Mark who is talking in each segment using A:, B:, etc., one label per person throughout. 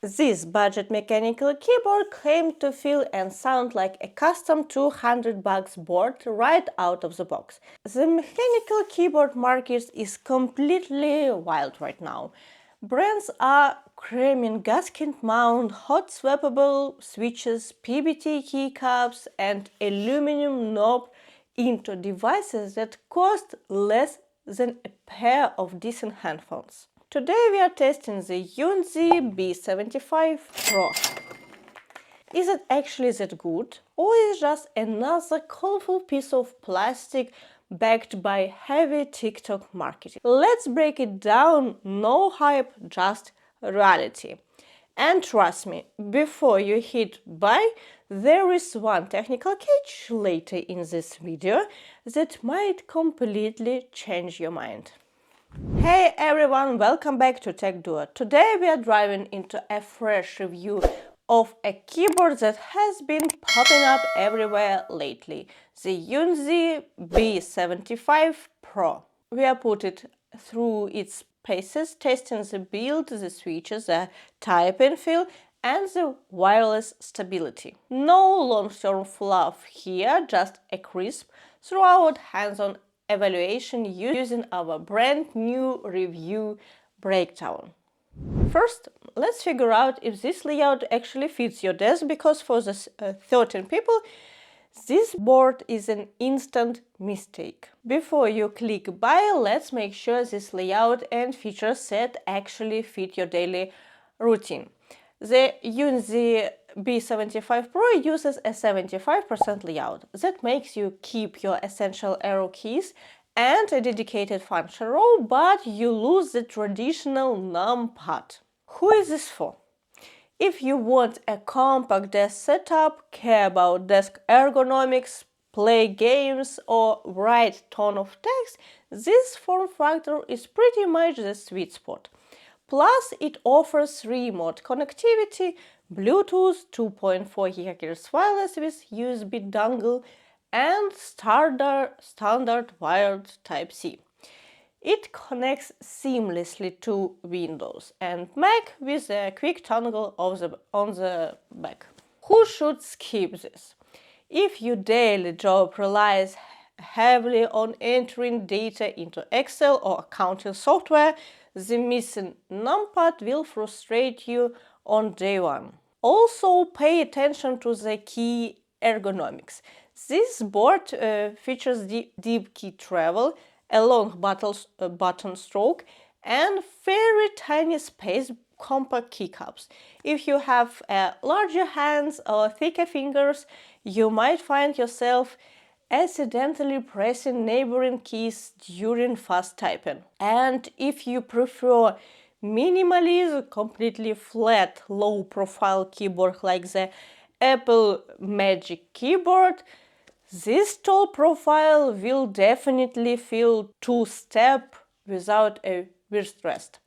A: This budget mechanical keyboard claimed to feel and sound like a custom $200 board right out of the box. The mechanical keyboard market is completely wild right now. Brands are cramming gasket mount, hot swappable switches, PBT keycaps, and aluminum knob into devices that cost less than a pair of decent headphones. Today we are testing the Yunzi B75 Pro. Is it actually that good, or is it just another colorful piece of plastic backed by heavy TikTok marketing? Let's break it down, no hype, just reality. And trust me, before you hit buy, there is one technical catch later in this video that might completely change your mind. Hey everyone, welcome back to Tech Duo. Today we are diving into a fresh review of a keyboard that has been popping up everywhere lately, the Yunzi B75 Pro. We are put it through its paces, testing the build, the switches, the type and feel, and the wireless stability. No long-term fluff here, just a crisp, throughout hands-on evaluation using our brand new review breakdown. First, let's figure out if this layout actually fits your desk, because for the 13 people, this board is an instant mistake. Before you click buy, let's make sure this layout and feature set actually fit your daily routine. The Yunzi B75 Pro uses a 75% layout. That makes you keep your essential arrow keys and a dedicated function row, but you lose the traditional numpad. Who is this for? If you want a compact desk setup, care about desk ergonomics, play games, or write ton of text, this form factor is pretty much the sweet spot. Plus, it offers remote connectivity, Bluetooth 2.4 GHz wireless with USB dongle, and standard wired Type-C. It connects seamlessly to Windows and Mac with a quick toggle on the back. Who should skip this? If your daily job relies heavily on entering data into Excel or accounting software, the missing numpad will frustrate you on day one. Also, pay attention to the key ergonomics. This board features deep key travel, a long button stroke, and very tiny space compact keycaps. If you have larger hands or thicker fingers, you might find yourself accidentally pressing neighboring keys during fast typing. And if you prefer minimalism, completely flat, low-profile keyboard like the Apple Magic Keyboard, this tall profile will definitely feel two-step without a wrist rest.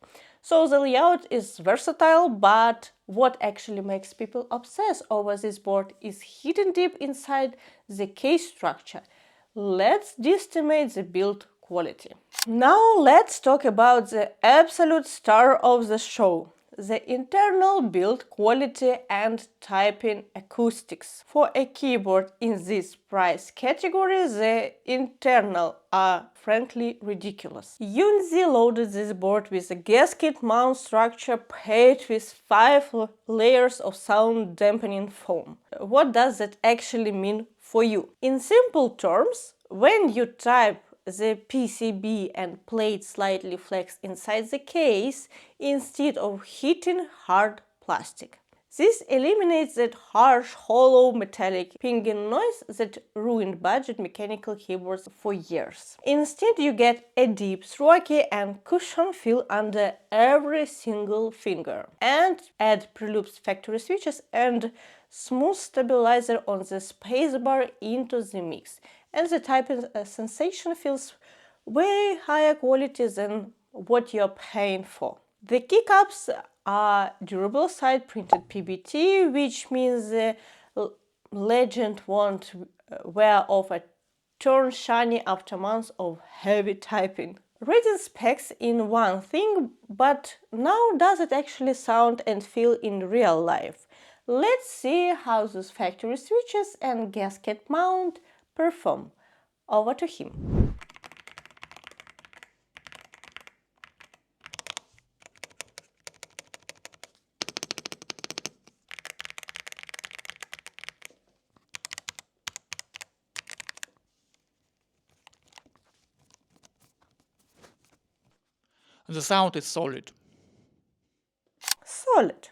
A: So the layout is versatile, but what actually makes people obsess over this board is hidden deep inside the case structure. Let's estimate the build quality. Now let's talk about the absolute star of the show: the internal build quality and typing acoustics. For a keyboard in this price category, the internal are frankly ridiculous. Yunzi loaded this board with a gasket mount structure packed with 5 layers of sound dampening foam. What does that actually mean for you? In simple terms, when you type, the PCB and plate slightly flex inside the case instead of hitting hard plastic. This eliminates that harsh, hollow, metallic pinging noise that ruined budget mechanical keyboards for years. Instead, you get a deep, throaty and cushion feel under every single finger. And add pre-lubed factory switches and smooth stabilizer on the spacebar into the mix, and the typing sensation feels way higher quality than what you're paying for. The keycaps are durable side printed PBT, which means the legend won't wear off a turn shiny after months of heavy typing. reading specs in one thing, but now does it actually sound and feel in real life? Let's see how those factory switches and gasket mount perform. Over to him.
B: The sound is solid.
A: Solid.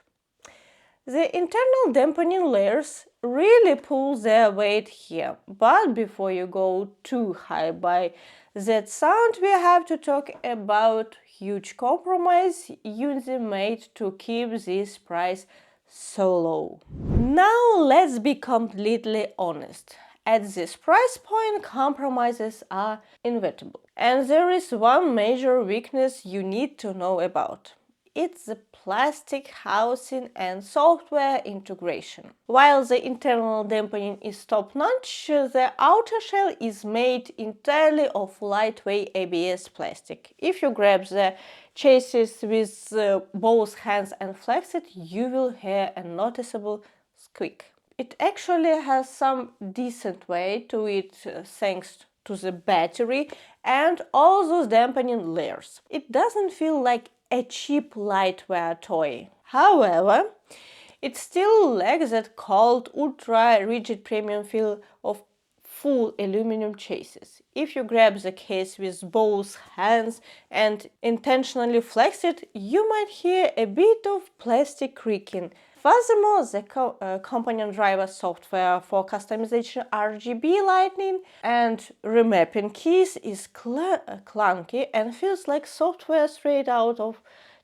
A: The internal dampening layers really pull their weight here, but before you go too high by that sound, we have to talk about huge compromise Yunzi made to keep this price so low. Now let's be completely honest. At this price point, compromises are inevitable. And there is one major weakness you need to know about. It's the plastic housing and software integration. While the internal dampening is top-notch, the outer shell is made entirely of lightweight ABS plastic. If you grab the chassis with both hands and flex it, you will hear a noticeable squeak. It actually has some decent weight to it thanks to the battery and all those dampening layers. It doesn't feel like a cheap lightweight toy. However, it still lacks that cold, ultra-rigid premium feel of full aluminum chassis. If you grab the case with both hands and intentionally flex it, you might hear a bit of plastic creaking. Furthermore, the component driver software for customization RGB lighting and remapping keys is clunky and feels like software straight out of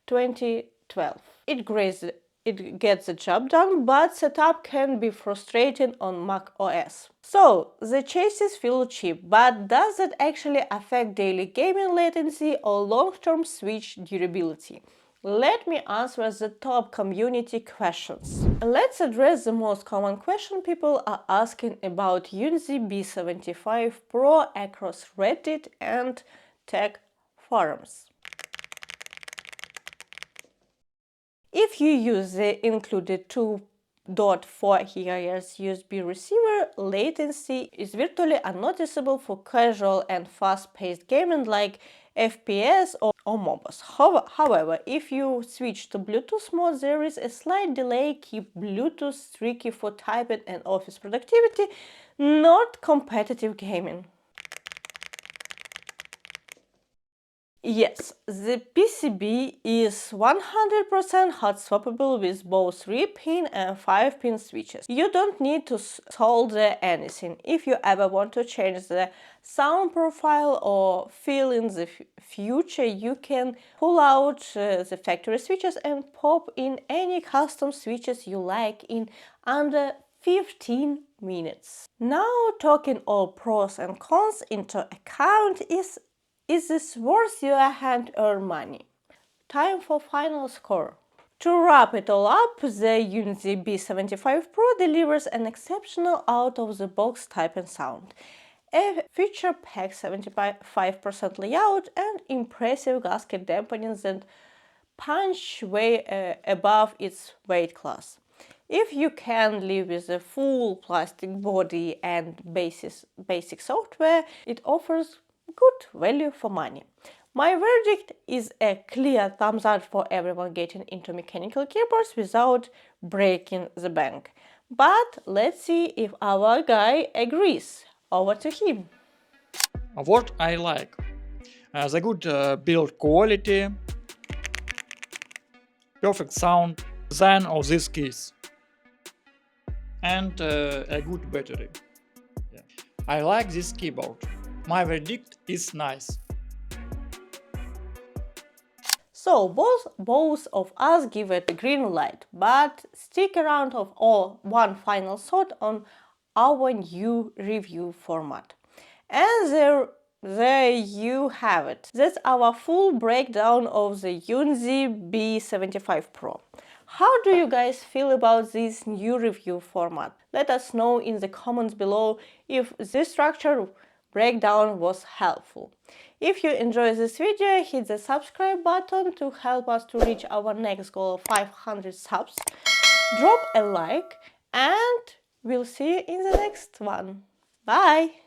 A: 2012. It gets the job done, but setup can be frustrating on Mac OS. So, the chassis feel cheap, but does that actually affect daily gaming latency or long-term switch durability? Let me answer the top community questions. Let's address the most common question people are asking about Yunzi B75 Pro across Reddit and tech forums. If you use the included 2.4 GHz USB receiver, latency is virtually unnoticeable for casual and fast-paced gaming like FPS or MOBAs. However, if you switch to Bluetooth mode, there is a slight delay. Keep Bluetooth tricky for typing and office productivity, not competitive gaming. Yes, the PCB is 100% hot swappable with both 3-pin and 5-pin switches. You don't need to solder anything. If you ever want to change the sound profile or feel in the future, you can pull out the factory switches and pop in any custom switches you like in under 15 minutes. Now, talking all pros and cons into account, is this worth your hard-earned money? Time for final score. To wrap it all up, the Yunzi B75 Pro delivers an exceptional out-of-the-box type and sound, a feature-packed 75% layout, and impressive gasket dampening that punch way above its weight class. If you can live with a full plastic body and basic software, it offers good value for money. My verdict is a clear thumbs up for everyone getting into mechanical keyboards without breaking the bank. But let's see if our guy agrees. Over to him.
B: What I like? The good build quality, perfect sound, design of these keys, and a good battery. Yeah. I like this keyboard. My verdict is nice.
A: So both of us give it a green light, but stick around for one final thought on our new review format. And there you have it. That's our full breakdown of the Yunzi B75 Pro. How do you guys feel about this new review format? Let us know in the comments below if this structure breakdown was helpful. If you enjoyed this video, hit the subscribe button to help us to reach our next goal of 500 subs. Drop a like and we'll see you in the next one. Bye!